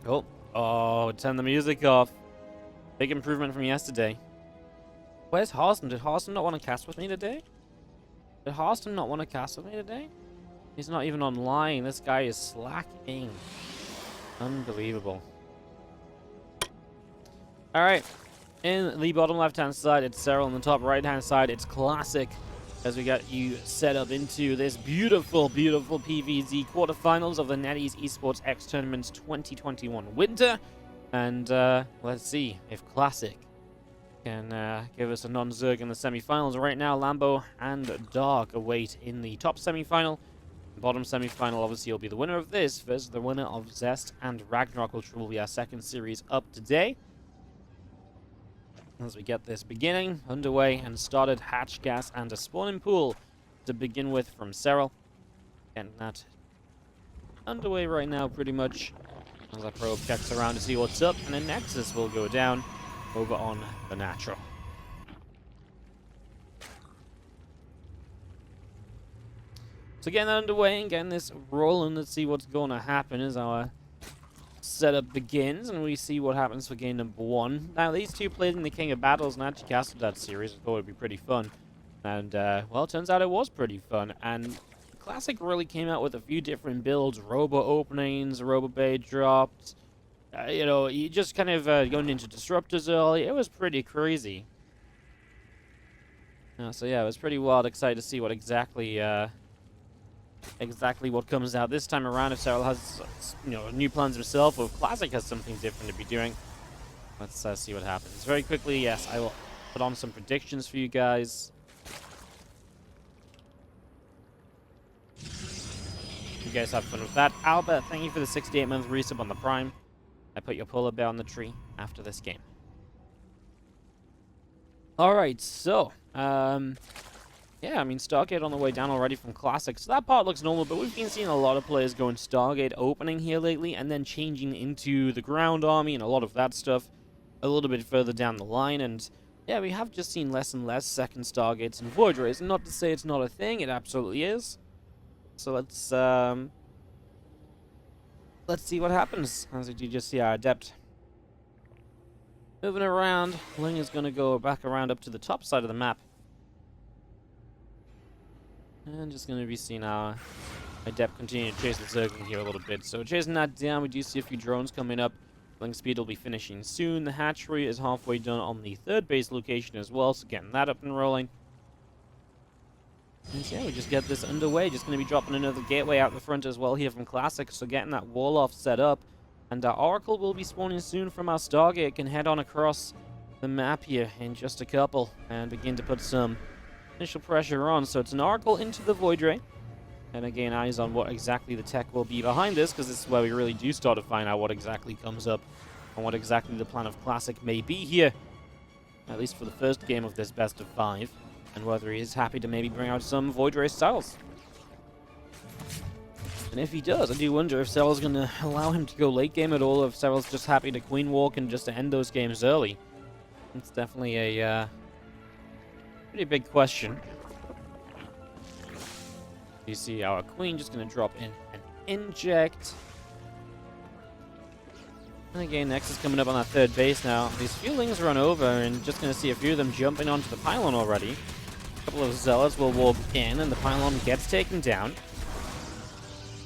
Oh, oh, turn the music off. Big improvement from yesterday. Where's Harston? Did Harston not want to cast with me today? Did Harston not want to cast with me today? He's not even online. This guy is slacking. Unbelievable. Alright. In the bottom left-hand side, it's Serral. On the top right-hand side, it's Classic. As we got you set up into this beautiful, beautiful PvZ quarterfinals of the NetEase Esports X Tournaments 2021 Winter. And let's see if Classic can give us a non-Zerg in the semifinals. Right now, Lambo and Dark await in the top semifinal. The bottom semifinal, obviously, will be the winner of this versus the winner of Zest and Ragnarok, which will be our second series up today. As we get this beginning underway and started, hatch gas and a spawning pool to begin with from Serral. Getting that underway right now, pretty much. As our probe checks around to see what's up, and then Nexus will go down over on the natural. So getting that underway and getting this rolling, let's see what's going to happen as our setup begins, and we see what happens for game number 1. Now, these two played in the King of Battles and actually casted that series. I thought it would be pretty fun. And, well, it turns out it was pretty fun. And Classic really came out with a few different builds. Robo openings, Robo Bay drops. You know, you just kind of going into Disruptors early. It was pretty crazy. So, yeah, it was pretty wild. Excited to see what exactly what comes out this time around. If Serral has, you know, new plans himself, or if Classic has something different to be doing. Let's see what happens. Very quickly, yes, I will put on some predictions for you guys. You guys have fun with that. Albert, thank you for the 68-month resub on the Prime. I put your polar bear on the tree after this game. Alright, so, yeah, I mean, Stargate on the way down already from Classic, so that part looks normal, but we've been seeing a lot of players going Stargate opening here lately, and then changing into the ground army and a lot of that stuff a little bit further down the line, and yeah, we have just seen less and less second Stargates and Void Rays. Not to say it's not a thing, it absolutely is. So let's see what happens, as we do just see our Adept moving around. Ling is going to go back around up to the top side of the map. And just going to be seeing our Adept continue to chase the Zergling here a little bit. So chasing that down, we do see a few drones coming up. Link speed will be finishing soon. The hatchery is halfway done on the third base location as well, so getting that up and rolling. And so yeah, we just get this underway. Just going to be dropping another gateway out the front as well here from Classic, so getting that wall off set up. And our Oracle will be spawning soon from our Stargate. Can head on across the map here in just a couple and begin to put some initial pressure on. So it's an Oracle into the Void Ray. And again, eyes on what exactly the tech will be behind this, because this is where we really do start to find out what exactly comes up and what exactly the plan of Classic may be here. At least for the first game of this best of 5. And whether he is happy to maybe bring out some Void Ray styles. And if he does, I do wonder if Serral's going to allow him to go late game at all, or if Serral's just happy to Queen Walk and just to end those games early. It's definitely a pretty big question. You see our Queen just going to drop in and inject. And again, Nex is coming up on that third base now. These few Lings run over, and just going to see a few of them jumping onto the pylon already. A couple of Zealots will walk in, and the pylon gets taken down.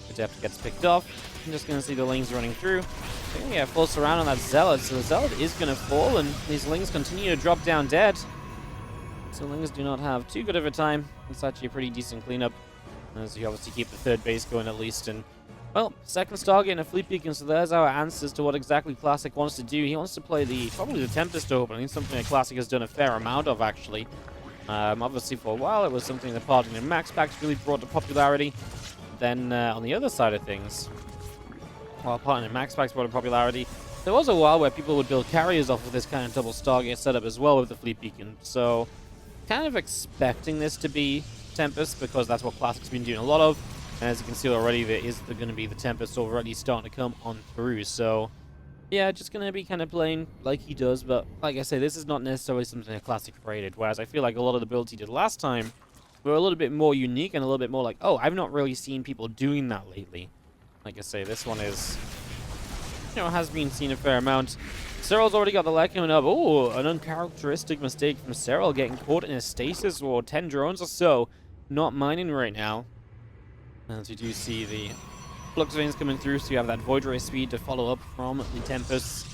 Adept gets picked off. I'm just going to see the Lings running through. They're going to get full surround on that Zealot, so the Zealot is going to fall, and these Lings continue to drop down dead. So Lings do not have too good of a time. It's actually a pretty decent cleanup, as you obviously keep the third base going at least. And, well, second Stargate and a Fleet Beacon, so there's our answers to what exactly Classic wants to do. He wants to play probably the Tempest opening, something that Classic has done a fair amount of, actually. Obviously, for a while, it was something that Parting and Max Packs really brought to popularity. Then, on the other side of things, while Parting and Max Packs brought to popularity, there was a while where people would build carriers off of this kind of double Stargate setup as well with the Fleet Beacon. So, kind of expecting this to be Tempest, because that's what Classic's been doing a lot of. And as you can see already, there is going to be the Tempest already starting to come on through. So, yeah, just going to be kind of playing like he does. But, like I say, this is not necessarily something that Classic created. Whereas I feel like a lot of the builds he did last time were a little bit more unique and a little bit more like, oh, I've not really seen people doing that lately. Like I say, this one is has been seen a fair amount. Serral's already got the leg coming up. Oh, an uncharacteristic mistake from Serral, getting caught in a stasis or 10 drones or so. Not mining right now. As you do see the flux veins coming through, so you have that void ray speed to follow up from the Tempest.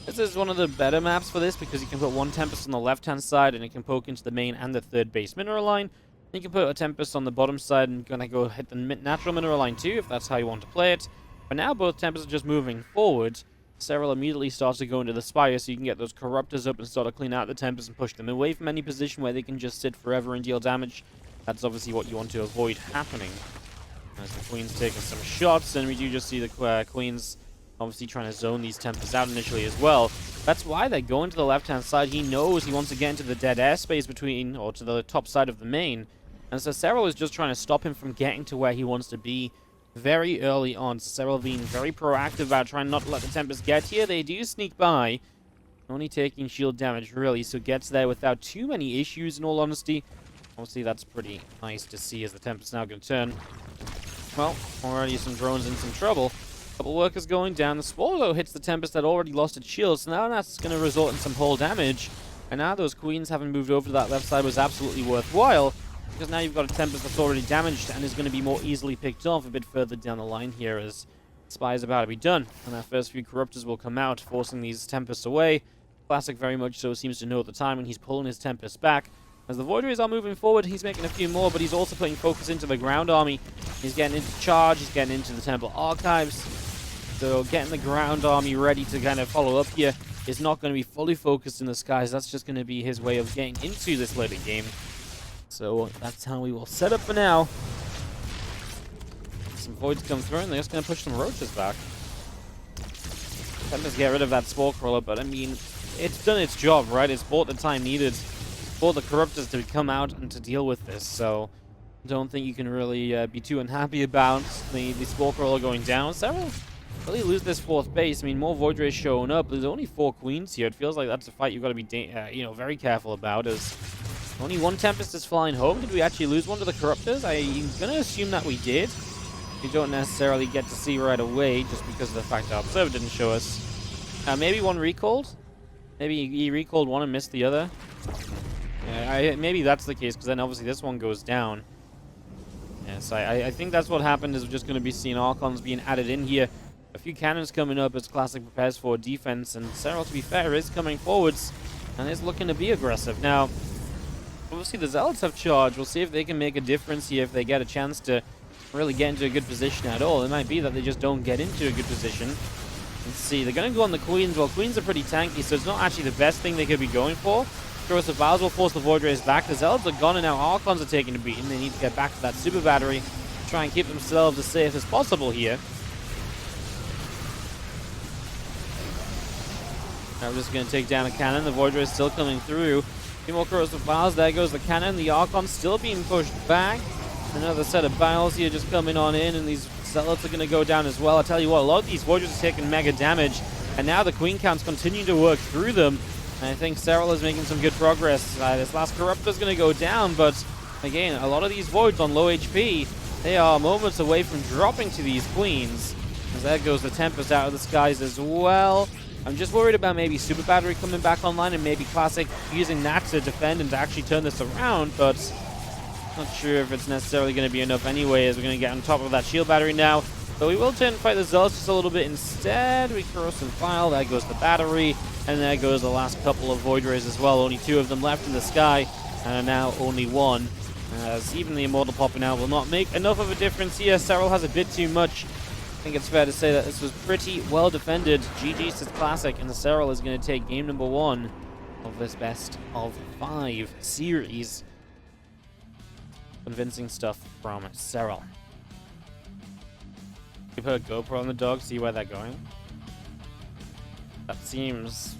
This is one of the better maps for this because you can put one Tempest on the left-hand side and it can poke into the main and the third base mineral line. You can put a Tempest on the bottom side and gonna go hit the natural mineral line too, if that's how you want to play it. But now both Tempests are just moving forward. Serral immediately starts to go into the Spire so you can get those Corruptors up and start to clean out the Tempest and push them away from any position where they can just sit forever and deal damage. That's obviously what you want to avoid happening. As the Queen's taking some shots, and we do just see the Queen's obviously trying to zone these Tempests out initially as well. That's why they're going to the left-hand side. He knows he wants to get into the dead airspace between, or to the top side of the main. And so Serral is just trying to stop him from getting to where he wants to be very early on. So Serral being very proactive about trying not to let the Tempest get here. They do sneak by, only taking shield damage really, so gets there without too many issues in all honesty. Obviously that's pretty nice to see as the Tempest now going to turn. Well, already some drones in some trouble. Couple workers going down. The Spore though hits the Tempest that already lost its shield, so now that's going to result in some hull damage. And now those Queens having moved over to that left side was absolutely worthwhile, because now you've got a Tempest that's already damaged and is going to be more easily picked off a bit further down the line here as Spy is about to be done. And our first few Corruptors will come out, forcing these Tempests away. Classic very much so seems to know at the time when he's pulling his Tempest back. As the Void Rays are moving forward, he's making a few more, but he's also putting focus into the ground army. He's getting into charge, he's getting into the Temple Archives. So getting the ground army ready to kind of follow up here is not going to be fully focused in the skies. That's just going to be his way of getting into this later game. So that's how we will set up for now. Some Voids come through, and they're just going to push some Roaches back. Tempest get rid of that Spore Crawler, but I mean, it's done its job, right? It's bought the time needed for the Corruptors to come out and to deal with this, so don't think you can really be too unhappy about the Spore Crawler going down. Serral really lose this fourth base. I mean, more Void Rays showing up. There's only 4 Queens here. It feels like that's a fight you've got to be, very careful about, as only one Tempest is flying home. Did we actually lose one to the Corruptors? I'm going to assume that we did. We don't necessarily get to see right away, just because of the fact that Observer didn't show us. Maybe one recalled? Maybe he recalled one and missed the other? Yeah, maybe that's the case, because then obviously this one goes down. Yes, I think that's what happened, is we're just going to be seeing Archons being added in here. A few cannons coming up as Classic prepares for defense, and Serral, to be fair, is coming forwards and is looking to be aggressive. Now, obviously the Zealots have charge. We'll see if they can make a difference here, if they get a chance to really get into a good position at all. It might be that they just don't get into a good position. Let's see, they're going to go on the Queens. Well, Queens are pretty tanky, so it's not actually the best thing they could be going for. Corrosive Vials will force the Void Rays back. The Zealots are gone, and now Archons are taking a beating. They need to get back to that Super Battery to try and keep themselves as safe as possible here. Now we're just going to take down a cannon. The Void Ray is still coming through. A few more Corrosive Vials. There goes the cannon. The Archon still being pushed back. Another set of Vials here just coming on in, and these Zealots are going to go down as well. I tell you what, a lot of these Void Rays are taking mega damage, and now the Queen counts continue to work through them. And I think Serral is making some good progress. This last Corruptor is going to go down, but again, a lot of these Voids on low HP, they are moments away from dropping to these Queens. As there goes the Tempest out of the skies as well. I'm just worried about maybe Super Battery coming back online and maybe Classic using that to defend and to actually turn this around, but not sure if it's necessarily going to be enough anyway, as we're going to get on top of that Shield Battery now. So we will turn and fight the Zealots just a little bit instead. We Corrosive Vial, there goes the Battery, and there goes the last couple of Void Rays as well. Only 2 of them left in the sky, and now only 1. As even the Immortal popping out will not make enough of a difference here. Serral has a bit too much. I think it's fair to say that this was pretty well defended. GG says Classic, and the Serral is going to take game number 1 of this best of 5 series. Convincing stuff from Serral. We put a GoPro on the dog, see where they're going. That seems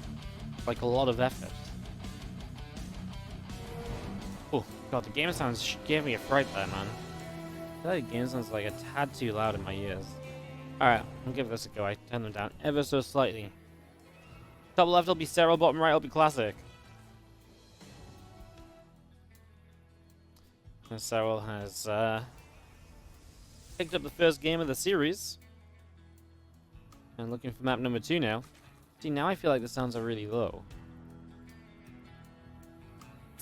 like a lot of effort. Oh, God, the game sounds gave me a fright there, man. I feel like the game sounds like a tad too loud in my ears. Alright, I'll give this a go. I turn them down ever so slightly. Top left will be Serral, bottom right will be Classic. And Serral has picked up the first game of the series. And looking for map number 2 now. See, now I feel like the sounds are really low.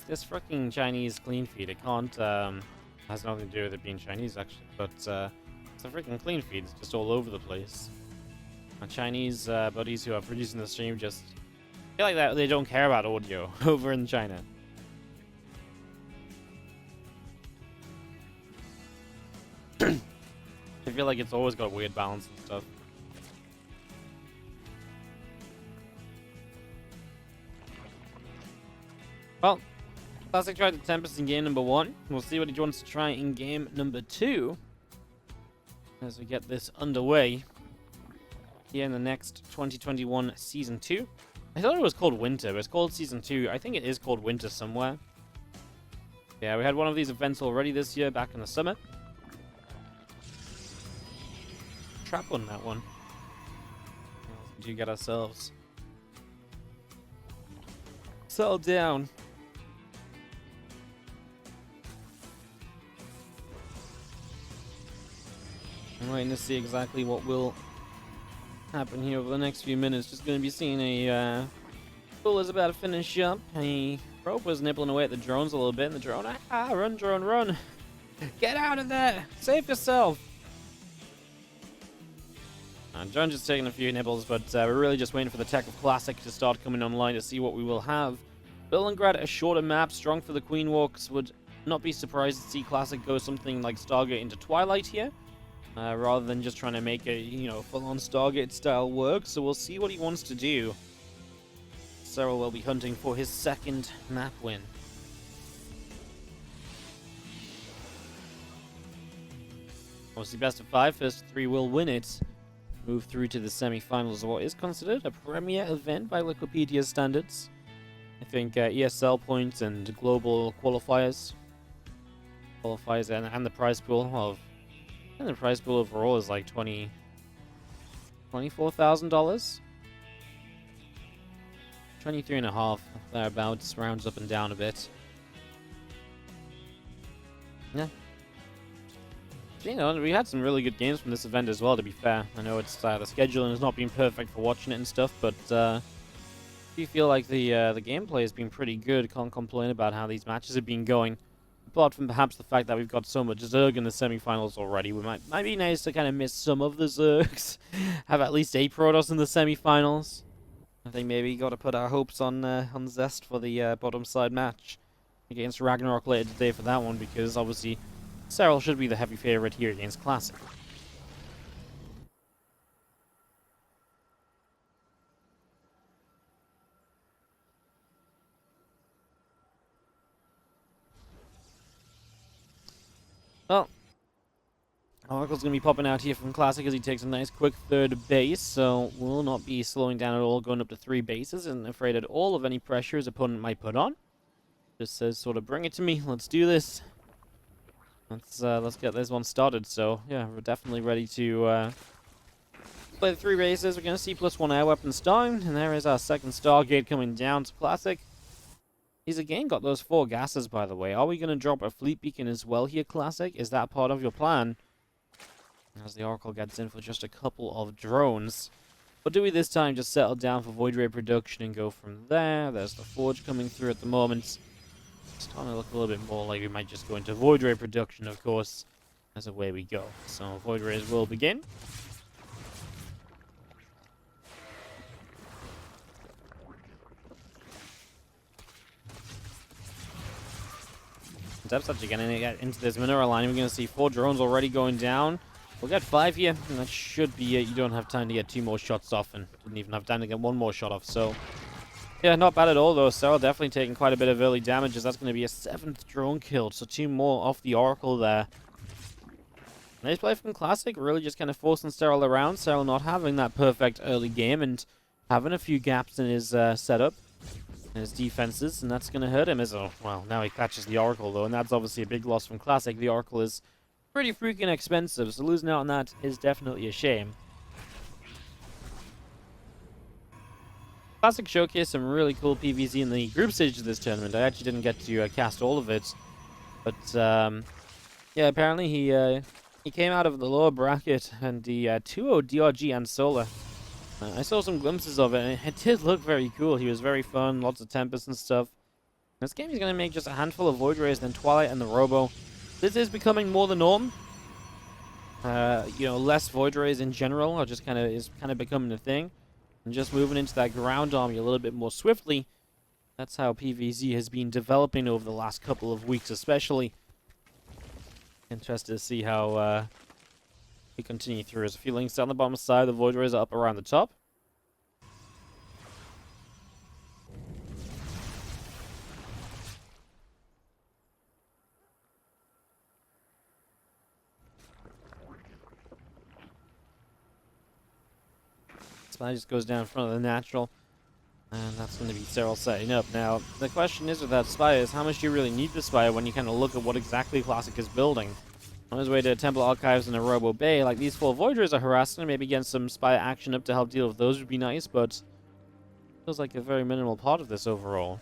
This freaking Chinese clean feed, it can't, has nothing to do with it being Chinese actually, but it's a freaking clean feed, it's just all over the place. My Chinese buddies who are producing the stream just feel like that they don't care about audio over in China. I feel like it's always got weird balance and stuff. Well, Classic tried the Tempest in game number 1. We'll see what he wants to try in game number 2 as we get this underway here in the next 2021 Season 2. I thought it was called Winter, but it's called Season 2. I think it is called Winter somewhere. Yeah, we had one of these events already this year, back in the summer. Trap on that one. What do you get ourselves? Settle down. I'm waiting to see exactly what will happen here over the next few minutes. Just going to be seeing a bull is about to finish up. A rope was nibbling away at the drones a little bit, and the drone, run drone, run! Get out of there! Save yourself! Drone just taking a few nibbles, but we're really just waiting for the tech of Classic to start coming online to see what we will have. Berlingrad, a shorter map, strong for the Queen Walks. Would not be surprised to see Classic go something like Stargate into Twilight here. Rather than just trying to make a, full-on Stargate style work. So we'll see what he wants to do. Serral will be hunting for his second map win. Obviously best of 5, first 3 will win it. Move through to the semi-finals of what is considered a premier event by Wikipedia standards. I think ESL points and global qualifiers. And the prize pool of... And the prize pool overall is like $24,000. 23.5 thereabouts, rounds up and down a bit. Yeah. We had some really good games from this event as well, to be fair. I know it's the scheduling has not been perfect for watching it and stuff, but I do feel like the gameplay has been pretty good. Can't complain about how these matches have been going. Apart from perhaps the fact that we've got so much Zerg in the semi-finals already, we might be nice to kind of miss some of the Zergs. Have at least 8 Protoss in the semi-finals. I think maybe got to put our hopes on Zest for the bottom side match against Ragnarok later today for that one, because obviously Serral should be the heavy favorite here against Classic. Well, Oracle's going to be popping out here from Classic as he takes a nice quick third base, so will not be slowing down at all, going up to 3 bases, and afraid at all of any pressure his opponent might put on. Just says, sort of, bring it to me, let's do this. Let's get this one started. So yeah, we're definitely ready to play the 3 bases. We're going to see +1 air weapons down, and there is our second Stargate coming down to Classic. He's again got those 4 gases, by the way. Are we going to drop a fleet beacon as well here, Classic? Is that part of your plan? As the Oracle gets in for just a couple of drones. Or do we this time just settle down for Void Ray production and go from there? There's the Forge coming through at the moment. Starting to look a little bit more like we might just go into Void Ray production, of course, as away we go. So Void Rays will begin. Depth's actually getting into this mineral line. We're going to see 4 drones already going down. We'll get 5 here, and that should be it. You don't have time to get 2 more shots off, and didn't even have time to get 1 more shot off, so... Yeah, not bad at all, though. Serral definitely taking quite a bit of early damages. That's going to be a 7th drone kill, so 2 more off the Oracle there. Nice play from Classic, really just kind of forcing Serral around. Serral not having that perfect early game and having a few gaps in his setup and his defenses, and that's going to hurt him as well. Now he catches the Oracle, though, and that's obviously a big loss from Classic. The Oracle is pretty freaking expensive, so losing out on that is definitely a shame. Classic showcased some really cool PvZ in the group stage of this tournament. I actually didn't get to cast all of it, but yeah, apparently he came out of the lower bracket and the 2-0 DRG and Solar I saw some glimpses of it, and it did look very cool. He was very fun, lots of Tempest and stuff. This game he's going to make just a handful of Void Rays, then Twilight and the Robo. This is becoming more the norm. You know, less Void Rays in general are just kind of becoming a thing. And just moving into that ground army a little bit more swiftly. That's how PvZ has been developing over the last couple of weeks especially. Interested to see how we continue through. There's a few links down the bottom side, the Void Rays are up around the top. Spy just goes down in front of the natural, and that's going to be Serral setting up. Now, the question is with that Spy is how much do you really need the Spy when you kind of look at what exactly Classic is building? On his way to Temple Archives and a Robo Bay, like these 4 Voiders are harassing, maybe getting some Spy action up to help deal with those would be nice, but feels like a very minimal part of this overall.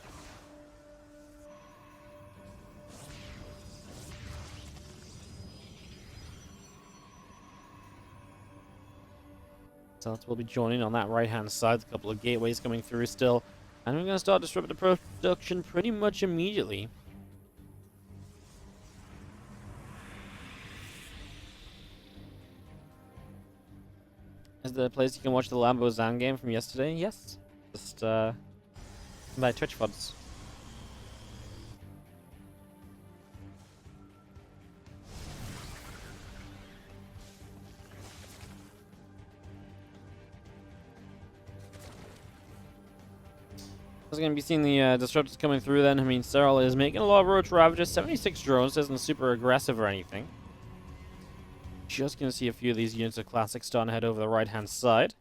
Zealots will be joining on that right-hand side. A couple of gateways coming through still. And we're going to start Disruptor production pretty much immediately. Is there a place you can watch the Lambo Zan game from yesterday? Yes. Just by Twitch VODs. We're going to be seeing the Disruptors coming through then. I mean, Serral is making a lot of Roach Ravages. 76 drones, isn't super aggressive or anything. Just going to see a few of these units of Classic starting to head over the right-hand side.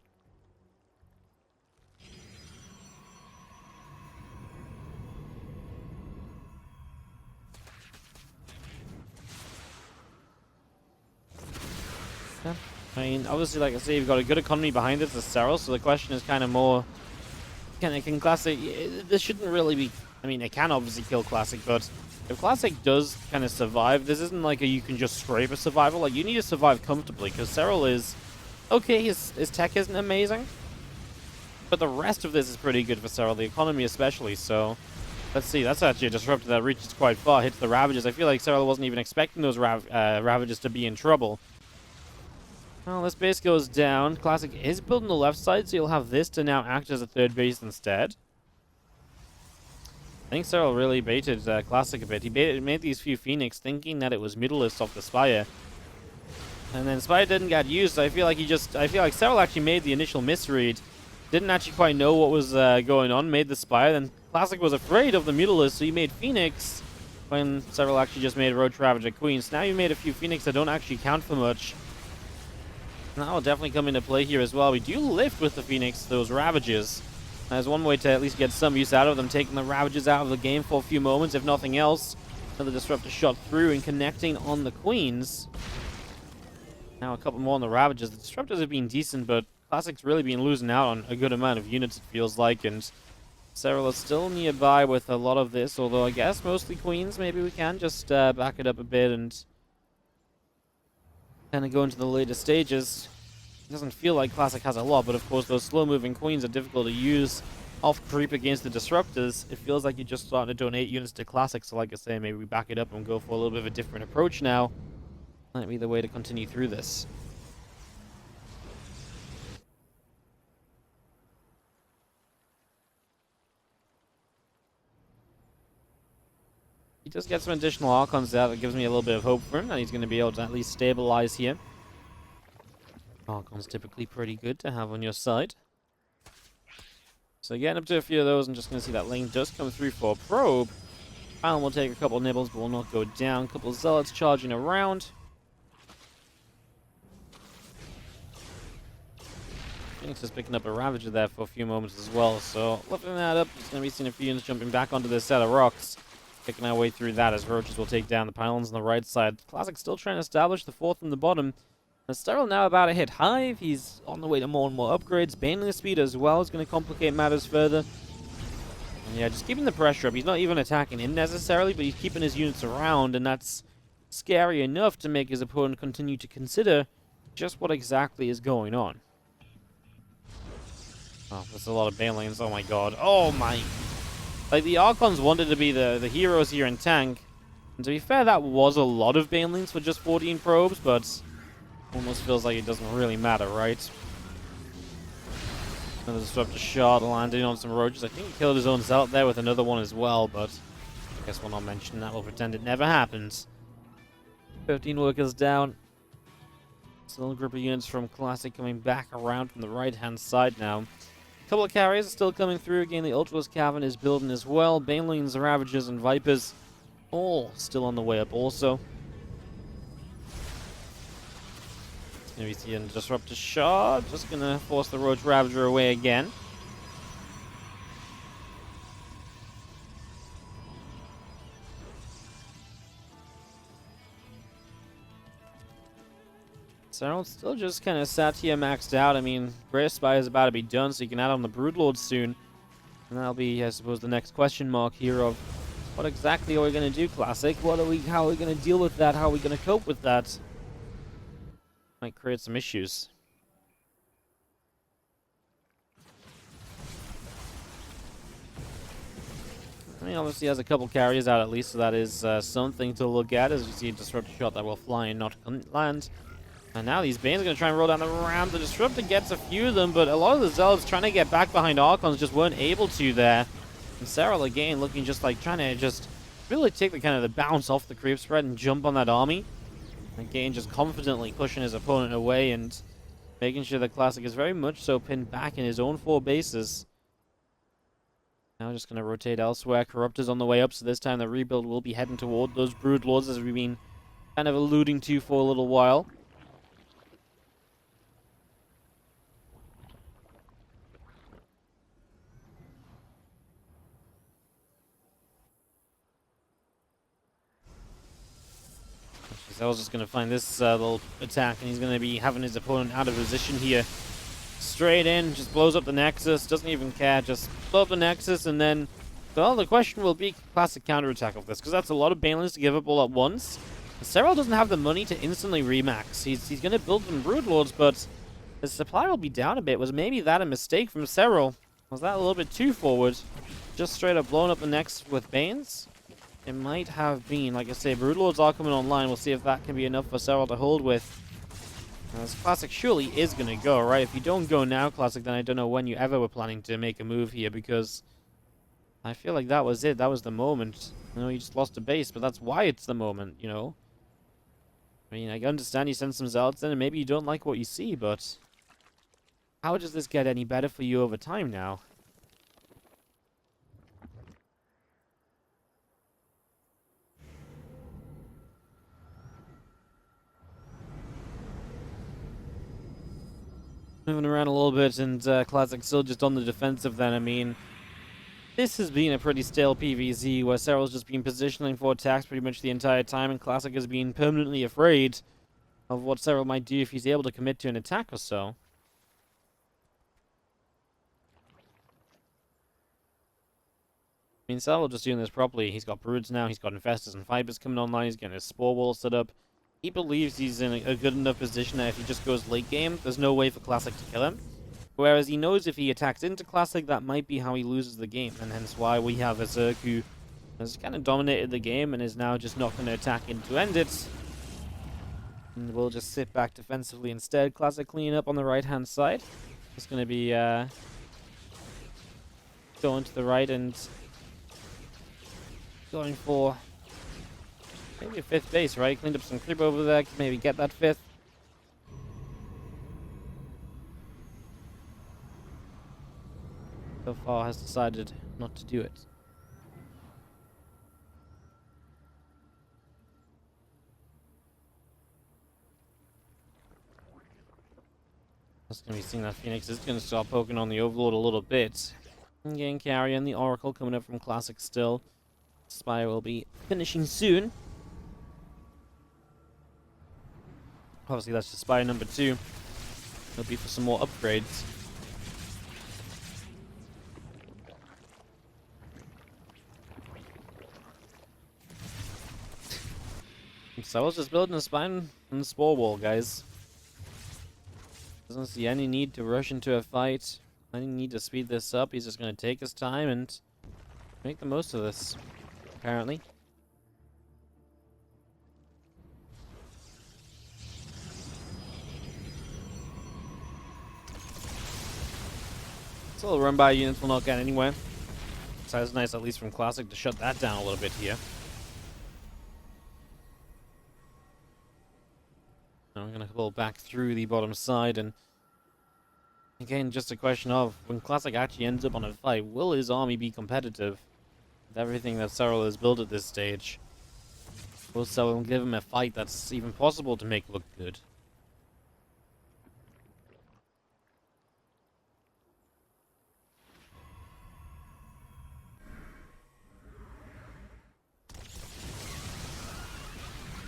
Yeah. I mean, obviously, like I say, you've got a good economy behind it, the Serral, so the question is kind of more... Can Classic... This shouldn't really be... I mean, it can obviously kill Classic, but if Classic does kind of survive, this isn't like you can just scrape a survival. Like, you need to survive comfortably, because Serral is... Okay, his tech isn't amazing, but the rest of this is pretty good for Serral, the economy especially, so... Let's see, that's actually a Disruptor that reaches quite far, hits the Ravages. I feel like Serral wasn't even expecting those Ravages to be in trouble. Well, this base goes down. Classic is built on the left side, so you'll have this to now act as a third base instead. I think Serral really baited Classic a bit. He made these few Phoenix thinking that it was Mutalisks off the Spire. And then Spire didn't get used. I feel like Serral actually made the initial misread. Didn't actually quite know what was going on, made the Spire. Then Classic was afraid of the Mutalisks, so he made Phoenix when Serral actually just made Roach Ravager Queen. So now you made a few Phoenix that don't actually count for much. That will definitely come into play here as well. We do lift with the Phoenix those Ravages. There's one way to at least get some use out of them, taking the Ravages out of the game for a few moments, if nothing else. Another Disruptor shot through and connecting on the Queens. Now a couple more on the Ravages. The Disruptors have been decent, but Classic's really been losing out on a good amount of units, it feels like, and Serral is still nearby with a lot of this, although I guess mostly Queens. Maybe we can just back it up a bit and kind of go into the later stages. It doesn't feel like Classic has a lot, but of course those slow-moving Queens are difficult to use off creep against the Disruptors. It feels like you're just starting to donate units to Classic, so like I say, maybe we back it up and go for a little bit of a different approach now. Might be the way to continue through this. He does get some additional Archons there that gives me a little bit of hope for him, that he's going to be able to at least stabilize here. Archon's typically pretty good to have on your side. So getting up to a few of those, I'm just going to see that lane does come through for a probe. Alan will take a couple nibbles, but will not go down. A couple of Zealots charging around. Phoenix is picking up a Ravager there for a few moments as well, so lifting that up, just going to be seeing a few units jumping back onto this set of rocks. Picking our way through that as Roaches will take down the pylons on the right side. Classic still trying to establish the fourth on the bottom. And Serral now about to hit Hive. He's on the way to more and more upgrades. Banning the speed as well is going to complicate matters further. And yeah, just keeping the pressure up. He's not even attacking him necessarily, but he's keeping his units around, and that's scary enough to make his opponent continue to consider just what exactly is going on. Oh, there's a lot of Banelings. Oh my god. Oh my. Like, the Archons wanted to be the heroes here in tank. And to be fair, that was a lot of Banelings for just 14 probes, but almost feels like it doesn't really matter, right? Another Disruptor shot landing on some roaches. I think he killed his own Zealot there with another one as well, but I guess we'll not mention that. We'll pretend it never happens. 15 workers down. Still a group of units from Classic coming back around from the right-hand side now. A couple of carriers are still coming through. Again, the Ultra's Cavern is building as well. Banelings, Ravagers, and Vipers all still on the way up also. Gonna be seeing Disruptor shot. Just gonna force the Roach Ravager away again. Serral still just kind of sat here maxed out. I mean, Great Spy is about to be done, so you can add on the Broodlord soon. And that'll be, I suppose, the next question mark here of what exactly are we going to do, Classic? How are we going to deal with that? How are we going to cope with that? Might create some issues. I mean, obviously has a couple carriers out at least, so that is something to look at. As you see a Disruptor shot that will fly and not land. And now these Banes are going to try and roll down the ramp. The Disruptor gets a few of them, but a lot of the Zealots trying to get back behind Archons just weren't able to there. And Serral again looking just like trying to just really take the kind of the bounce off the creep spread and jump on that army. Again, just confidently pushing his opponent away and making sure the Classic is very much so pinned back in his own 4 bases. Now just going to rotate elsewhere. Corruptor's on the way up, so this time the rebuild will be heading toward those Broodlords as we've been kind of alluding to for a little while. Zell's just going to find this little attack, and he's going to be having his opponent out of position here. Straight in, just blows up the Nexus, doesn't even care, just blow up the Nexus, and then, well, the question will be Classic counterattack of this, because that's a lot of Banelings to give up all at once. Serral doesn't have the money to instantly remax. He's going to build some Broodlords, but his supply will be down a bit. Was maybe that a mistake from Serral? Was that a little bit too forward? Just straight up blowing up the Nexus with Banes? It might have been. Like I say, Broodlords are coming online. We'll see if that can be enough for Serral to hold with. This Classic surely is going to go, right? If you don't go now, Classic, then I don't know when you ever were planning to make a move here, because I feel like that was it. That was the moment. I know you just lost a base, but that's why it's the moment, you know? I mean, I understand you send some Zealots in, and maybe you don't like what you see, but how does this get any better for you over time now? Moving around a little bit, and Classic still just on the defensive then. I mean, this has been a pretty stale PvZ, where Serral's just been positioning for attacks pretty much the entire time, and Classic has been permanently afraid of what Serral might do if he's able to commit to an attack or so. I mean, Serral just doing this properly. He's got Broods now, he's got Infestors and Vipers coming online, he's getting his Spore Wall set up. He believes he's in a good enough position that if he just goes late game, there's no way for Classic to kill him. Whereas he knows if he attacks into Classic, that might be how he loses the game, and hence why we have a Zerg who has kind of dominated the game and is now just not going to attack in to end it. And we'll just sit back defensively instead. Classic cleaning up on the right-hand side. It's going to be going to the right and going for maybe a 5th base, right? Cleaned up some creep over there, maybe get that 5th. So far has decided not to do it. That's going to be seeing that Phoenix is going to start poking on the Overlord a little bit. And getting carry and the Oracle coming up from Classic still. Spire will be finishing soon. Obviously, that's just Spire number 2. It'll be for some more upgrades. So I was just building a spine and the Spore Wall, guys. Doesn't see any need to rush into a fight. I need to speed this up. He's just going to take his time and make the most of this, apparently. Still run by units will not get anywhere. So it's nice, at least from Classic, to shut that down a little bit here. Now I'm going to pull back through the bottom side, and again, just a question of when Classic actually ends up on a fight, will his army be competitive with everything that Serral has built at this stage? Will Serral give him a fight that's even possible to make look good?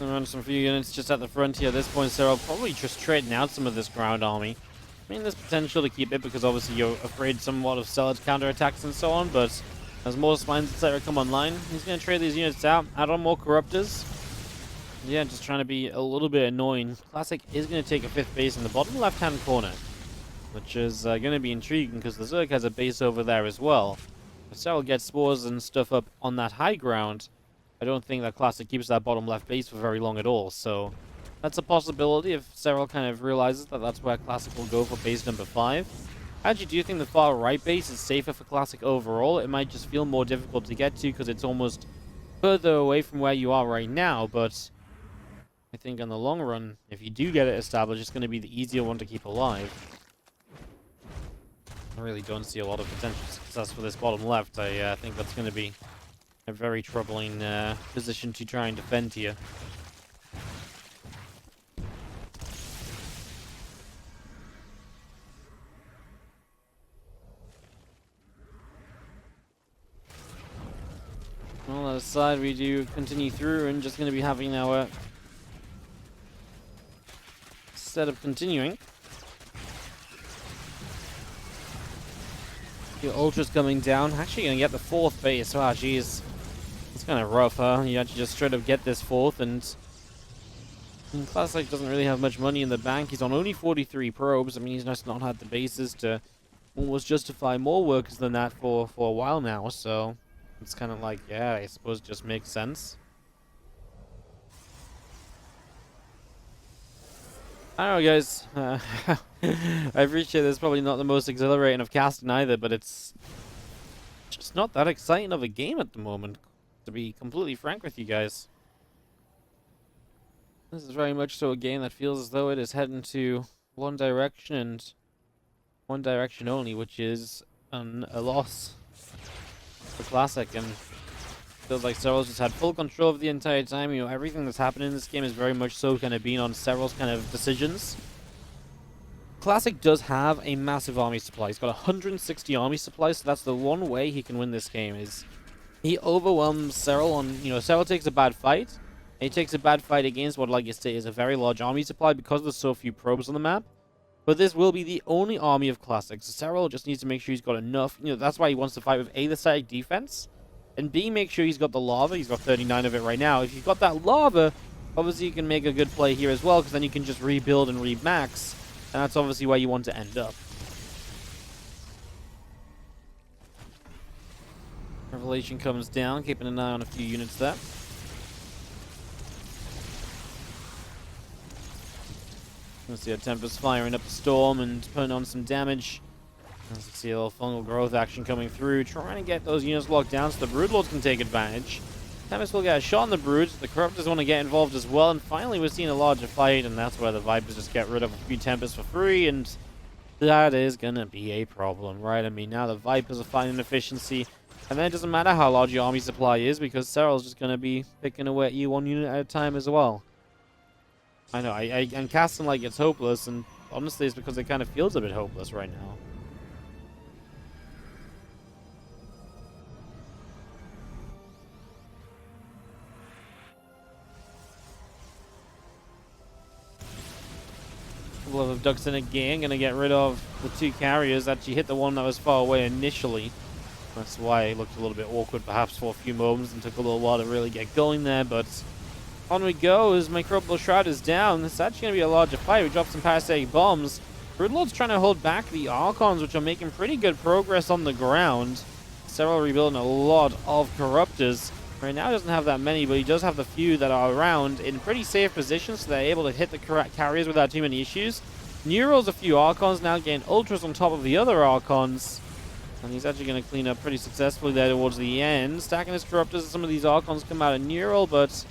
Run some few units just at the front here. At this point, Serral probably just trading out some of this ground army. I mean, there's potential to keep it because obviously you're afraid somewhat of Serral's counterattacks and so on, but as more spines etc. come online, he's going to trade these units out, add on more corruptors. Yeah, just trying to be a little bit annoying. Classic is going to take a 5th base in the bottom left-hand corner, which is going to be intriguing because the Zerg has a base over there as well. If Serral gets spores and stuff up on that high ground, I don't think that Classic keeps that bottom left base for very long at all, so that's a possibility if Serral kind of realizes that that's where Classic will go for base number 5. I actually do think the far right base is safer for Classic overall. It might just feel more difficult to get to because it's almost further away from where you are right now, but I think in the long run, if you do get it established, it's going to be the easier one to keep alive. I really don't see a lot of potential success for this bottom left. I think that's going to be a very troubling position to try and defend here. On the other side, we do continue through and just going to be having our setup continuing. The Ultra's coming down. Actually going to get the 4th base. Wow, jeez. It's kind of rough, huh? You actually just straight up get this 4th, and Classic doesn't really have much money in the bank. He's on only 43 probes. I mean, he's just not had the bases to almost justify more workers than that for a while now, so it's kind of like, yeah, I suppose it just makes sense. I don't know, guys. I appreciate this. Probably not the most exhilarating of casting either, but it's just not that exciting of a game at the moment, to be completely frank with you guys. This is very much so a game that feels as though it is heading to one direction and one direction only, which is a loss for Classic, and feels like Serral's just had full control of the entire time. You know, everything that's happened in this game is very much so kind of being on Serral's kind of decisions. Classic does have a massive army supply. He's got 160 army supplies, so that's the one way he can win this game, is he overwhelms Serral on, you know, Serral takes a bad fight, and he takes a bad fight against what, like you say, is a very large army supply because there's so few probes on the map. But this will be the only army of Classic, so Serral just needs to make sure he's got enough. You know, that's why he wants to fight with A, the static defense, and B, make sure he's got the lava. He's got 39 of it right now. If you've got that lava, obviously you can make a good play here as well, because then you can just rebuild and remax, and that's obviously where you want to end up. Revelation comes down, keeping an eye on a few units there. You can see a Tempest firing up the storm and putting on some damage. As you see a little fungal growth action coming through, trying to get those units locked down so the Broodlords can take advantage. Tempest will get a shot on the Broods, the Corruptors want to get involved as well, and finally we're seeing a larger fight, and that's where the Vipers just get rid of a few Tempests for free, and that is gonna be a problem, right? I mean, now the Vipers are finding efficiency, and then it doesn't matter how large your army supply is, because Serral's just gonna be picking away at you one unit at a time as well. I know, I'm casting like it's hopeless, and honestly it's because it kind of feels a bit hopeless right now. Couple of ducks in a gang, gonna get rid of the 2 carriers. Actually hit the one that was far away initially. That's why it looked a little bit awkward perhaps for a few moments and took a little while to really get going there, but on we go as my Corruptible Shroud is down. This is actually gonna be a larger fight. We dropped some parasitic bombs. Broodlord's trying to hold back the Archons, which are making pretty good progress on the ground. Serral rebuilding a lot of Corruptors. Right now he doesn't have that many, but he does have the few that are around in pretty safe positions, so they're able to hit the correct carriers without too many issues. Neural's a few Archons now, getting Ultras on top of the other Archons. And he's actually going to clean up pretty successfully there towards the end. Stacking his Corruptors, some of these Archons come out of Neural, but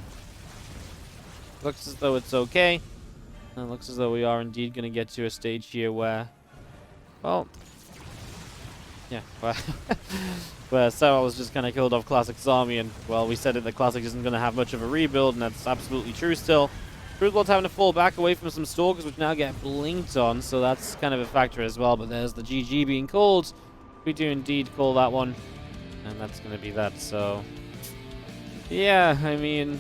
looks as though it's okay. And it looks as though we are indeed going to get to a stage here where, well, yeah, where Serral has just kind of killed off Classic's army, and, well, we said it that Classic isn't going to have much of a rebuild, and that's absolutely true still. Broodlord's having to fall back away from some Stalkers, which now get blinked on, so that's kind of a factor as well, but there's the GG being called. We do indeed call that one, and that's going to be that, so yeah, I mean,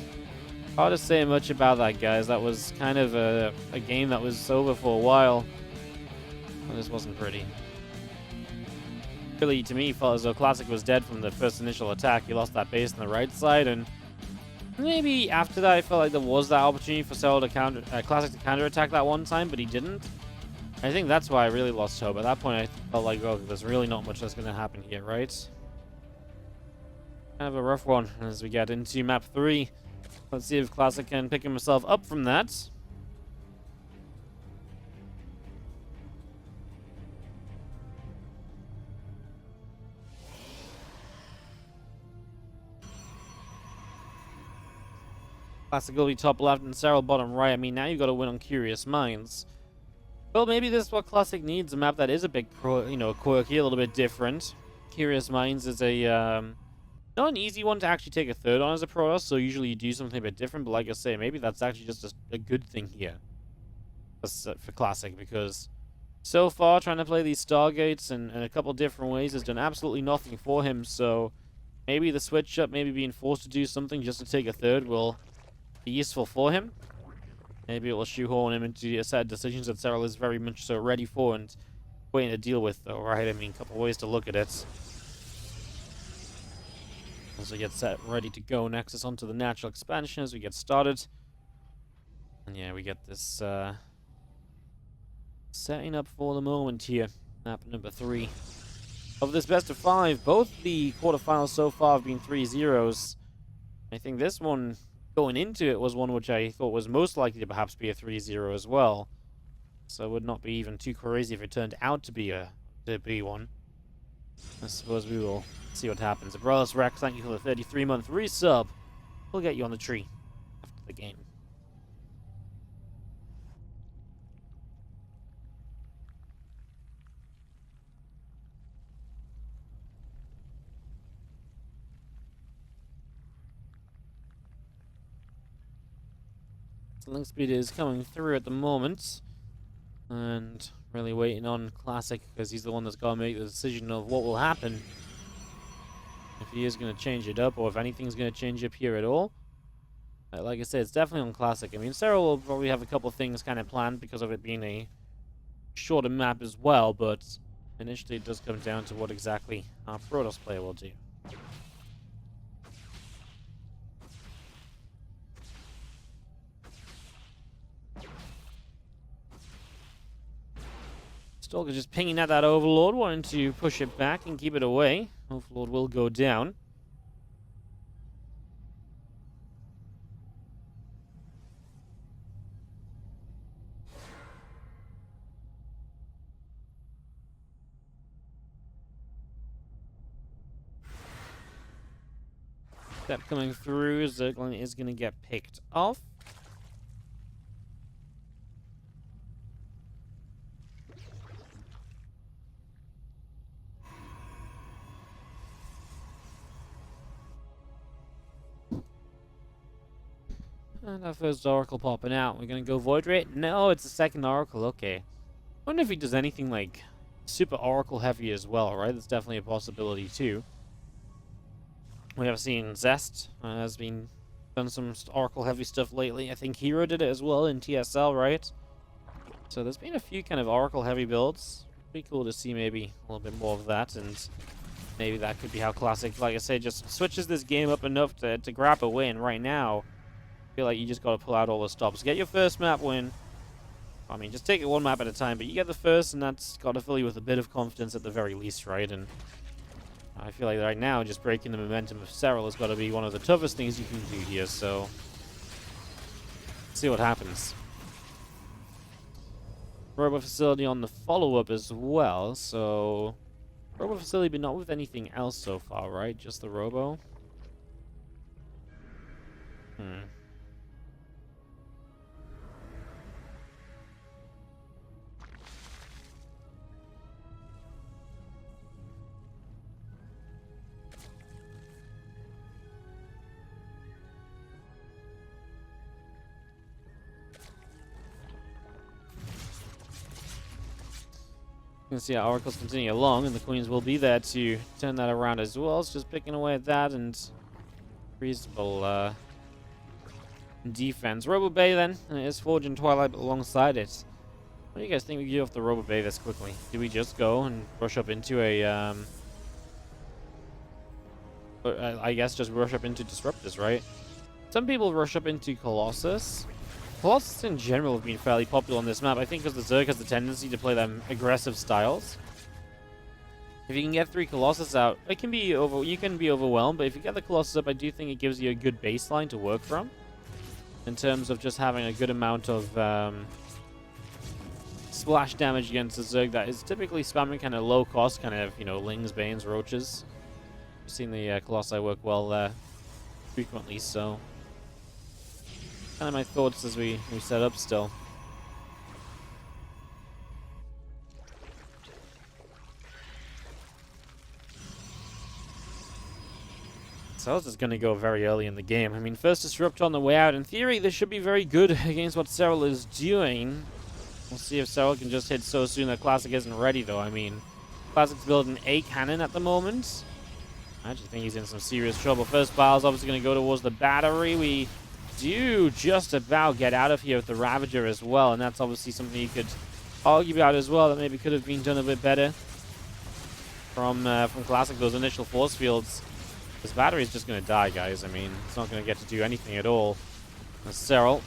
hard to say much about that, guys. That was kind of a game that was over for a while. Well, this wasn't pretty. Really, to me, felt as though Classic was dead from the first initial attack. He lost that base on the right side, and maybe after that, I felt like there was that opportunity for Serral to Classic to counterattack that one time, but he didn't. I think that's why I really lost hope. At that point, I felt like, oh, there's really not much that's going to happen here, right? Kind of a rough one as we get into map 3. Let's see if Classic can pick himself up from that. Classic will be top left and Serral bottom right. I mean, now you've got to win on Curious Minds. Well, maybe this is what Classic needs, a map that is a bit, quirky, a little bit different. Curious Minds is a, not an easy one to actually take a third on as a Protoss, so usually you do something a bit different, but like I say, maybe that's actually just a good thing here for Classic, because so far trying to play these Stargates in a couple different ways has done absolutely nothing for him, so maybe the switch up, maybe being forced to do something just to take a third will be useful for him. Maybe it will shoehorn him into a set of decisions that Serral is very much so ready for and waiting to deal with, though, right? I mean, a couple ways to look at it. As we get set ready to go, Nexus onto the natural expansion as we get started. And yeah, we get this setting up for the moment here. Map number 3 of this best of 5. Both the quarterfinals so far have been 3-0s. I think this one, going into it, was one which I thought was most likely to perhaps be a 3-0 as well. So it would not be even too crazy if it turned out to be one. I suppose we will see what happens. Abralos Rex, thank you for the 33-month resub. We'll get you on the tree after the game. So Link Speed is coming through at the moment. And really waiting on Classic, because he's the one that's got to make the decision of what will happen. If he is going to change it up, or if anything's going to change up here at all. Like I said, it's definitely on Classic. I mean, Serral will probably have a couple of things kind of planned because of it being a shorter map as well, but initially it does come down to what exactly our Protoss player will do. Stalker just pinging at that Overlord, wanting to push it back and keep it away. Overlord will go down. Step coming through, Zerglin is going to get picked off. And our first Oracle popping out. We're going to go Void Ray. No, it's the second Oracle. Okay. I wonder if he does anything like super Oracle heavy as well, right? That's definitely a possibility too. We have seen Zest has been done some Oracle heavy stuff lately. I think Hero did it as well in TSL, right? So there's been a few kind of Oracle heavy builds. Pretty cool to see maybe a little bit more of that, and maybe that could be how Classic, like I say, just switches this game up enough to grab a win right now. I feel like you just got to pull out all the stops. Get your first map win. I mean, just take it one map at a time, but you get the first, and that's got to fill you with a bit of confidence at the very least, right? And I feel like right now, just breaking the momentum of Serral has got to be one of the toughest things you can do here, so let's see what happens. Robo Facility on the follow-up as well, so Robo Facility, but not with anything else so far, right? Just the Robo? You can see our Oracles continue along, and the Queens will be there to turn that around as well. It's just picking away at that and reasonable defense. Robo Bay then is Forge and Twilight alongside it. What do you guys think we get off the Robo Bay this quickly? Do we just go and rush up into a I guess just rush up into Disruptors, right? Some people rush up into Colossus. Colossus in general have been fairly popular on this map, I think because the Zerg has the tendency to play them aggressive styles. If you can get 3 Colossus out, you can be overwhelmed, but if you get the Colossus up, I do think it gives you a good baseline to work from. In terms of just having a good amount of splash damage against the Zerg that is typically spamming kind of low cost, kind of, you know, Lings, Banes, Roaches. We've seen the Colossi work well frequently, so kind of my thoughts as we set up still. Serral's is going to go very early in the game. I mean, first Disruptor on the way out. In theory, this should be very good against what Serral is doing. We'll see if Serral can just hit so soon that Classic isn't ready, though. I mean, Classic's building a cannon at the moment. I actually think he's in some serious trouble. First Bile's obviously going to go towards the battery. We do just about get out of here with the Ravager as well, and that's obviously something you could argue about as well, that maybe could have been done a bit better from Classic, those initial force fields. This battery is just going to die, guys. I mean, it's not going to get to do anything at all. Serral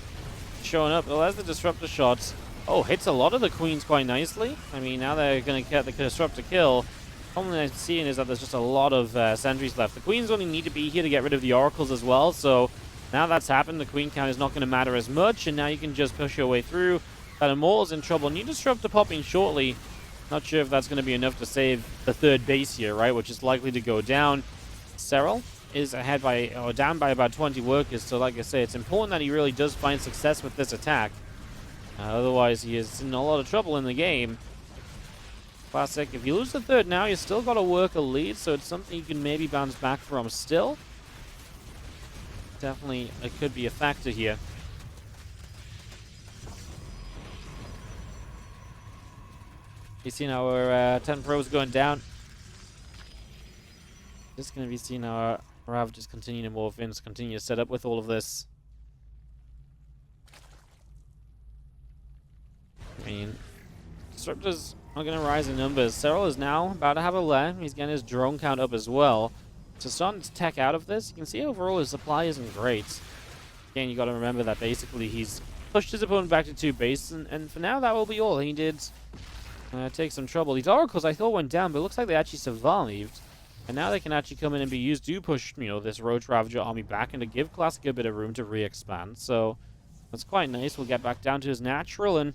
showing up. Well, there's the Disruptor shot. Oh, hits a lot of the Queens quite nicely. I mean, now they're going to get the Disruptor kill. The problem I'm seeing is that there's just a lot of sentries left. The Queens only need to be here to get rid of the Oracles as well, so now that's happened, the Queen count is not going to matter as much, and now you can just push your way through. That Immortal's in trouble. New Disruptor popping shortly. Not sure if that's going to be enough to save the third base here, right, which is likely to go down. Serral is ahead by, or down by about 20 workers, so like I say, it's important that he really does find success with this attack. Otherwise, he is in a lot of trouble in the game. Classic, if you lose the third now, you still got to work a lead, so it's something you can maybe bounce back from still. Definitely, it could be a factor here. You've seen our 10 pros going down. Just going to be seeing our Ravagers continue to morph in, continue to set up with all of this. I mean, Disruptors are going to rise in numbers. Serral is now about to have a lair. He's getting his drone count up as well. So starting to tech out of this, you can see overall his supply isn't great. Again, you got to remember that basically he's pushed his opponent back to 2 base, and for now that will be all. He did take some trouble. These Oracles I thought went down, but it looks like they actually survived. And now they can actually come in and be used to push, you know, this Roach Ravager army back and to give Classic a bit of room to re-expand. So that's quite nice. We'll get back down to his natural, and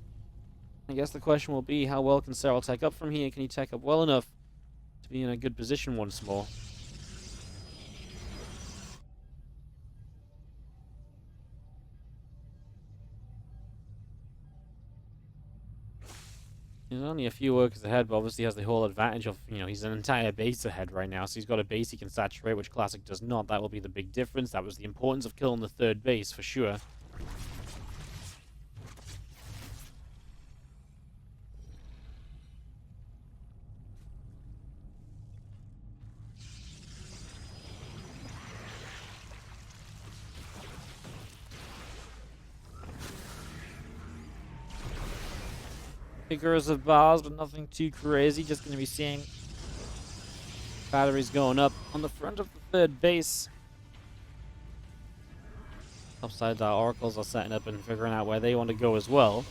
I guess the question will be, how well can Serral tech up from here? Can he tech up well enough to be in a good position once more? He's only a few workers ahead, but obviously has the whole advantage of, you know, he's an entire base ahead right now, so he's got a base he can saturate, which Classic does not. That will be the big difference. That was the importance of killing the third base, for sure. Figures of bars, but nothing too crazy. Just going to be seeing batteries going up on the front of the third base. Upside, our Oracles are setting up and figuring out where they want to go as well.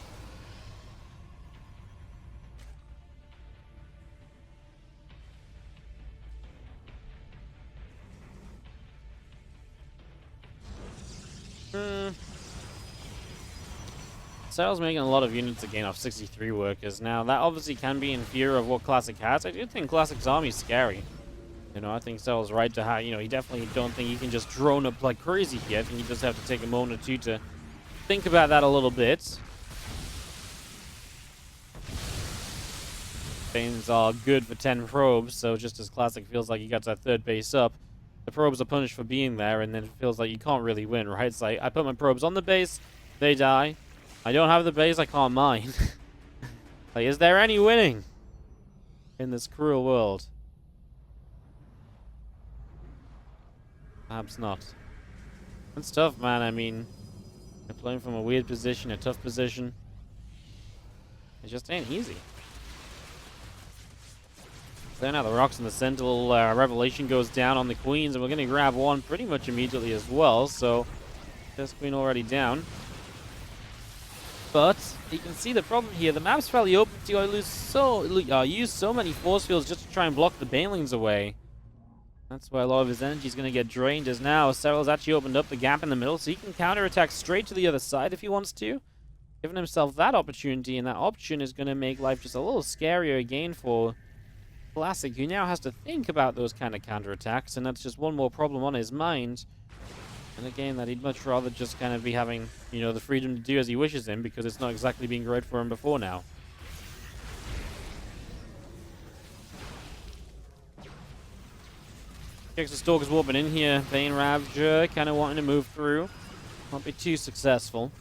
Serral's making a lot of units again off 63 workers. Now, that obviously can be inferior of what Classic has. I do think Classic's army is scary. You know, I think Serral's right to have, you know, he definitely don't think he can just drone up like crazy here. I think you just have to take a moment or two to think about that a little bit. Banes are good for 10 probes, so just as Classic feels like he got that third base up, the probes are punished for being there, and then it feels like you can't really win, right? It's like, I put my probes on the base, they die. I don't have the base, I can't mine. Like, is there any winning in this cruel world? Perhaps not. It's tough, man. I mean, they're playing from a weird position, a tough position. It just ain't easy. So now the rocks in the Sentinel Revelation goes down on the Queens, and we're going to grab one pretty much immediately as well. So, this Queen already down. But you can see the problem here. The map's fairly open to you. I use so many force fields just to try and block the Banelings away. That's why a lot of his energy is going to get drained. As now Serral's actually opened up the gap in the middle, so he can counterattack straight to the other side if he wants to. Giving himself that opportunity, and that option is going to make life just a little scarier again for Classic, who now has to think about those kind of counterattacks, and that's just one more problem on his mind. And a game that he'd much rather just kind of be having, you know, the freedom to do as he wishes in, because it's not exactly being great for him before now. Kicks the Stalkers warping in here. Bane Ravager kind of wanting to move through. Won't be too successful.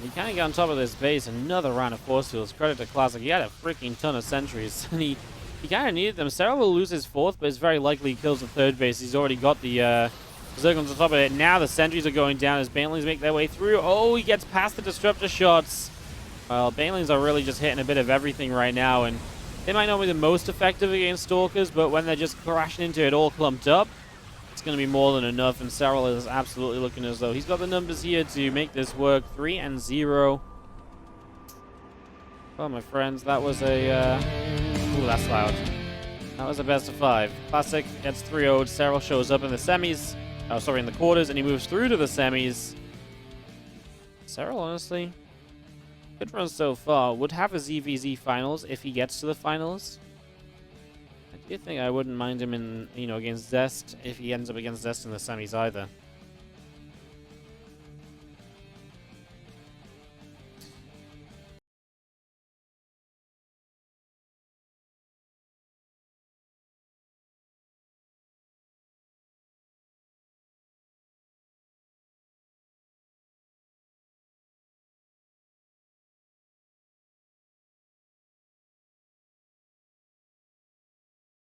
He kind of got on top of this base. Another round of force fields. Credit to Classic. He had a freaking ton of sentries. And he kind of needed them. Serral will lose his fourth, but it's very likely he kills the third base. He's already got the Zerglings on top of it. Now the sentries are going down as Banelings make their way through. Oh, he gets past the Disruptor shots. Well, Banelings are really just hitting a bit of everything right now. And they might not be the most effective against Stalkers, but when they're just crashing into it all clumped up, it's going to be more than enough, and Serral is absolutely looking as though he's got the numbers here to make this work. 3-0. Well, my friends, that was a... Ooh, that's loud. That was a best of 5. Classic gets 3-0'd. Serral shows up in the semis. Oh, sorry, in the quarters, and he moves through to the semis. Serral, honestly, good run so far. Would have a ZvZ finals if he gets to the finals. I do think I wouldn't mind him in, you know, against Zest if he ends up against Zest in the semis either.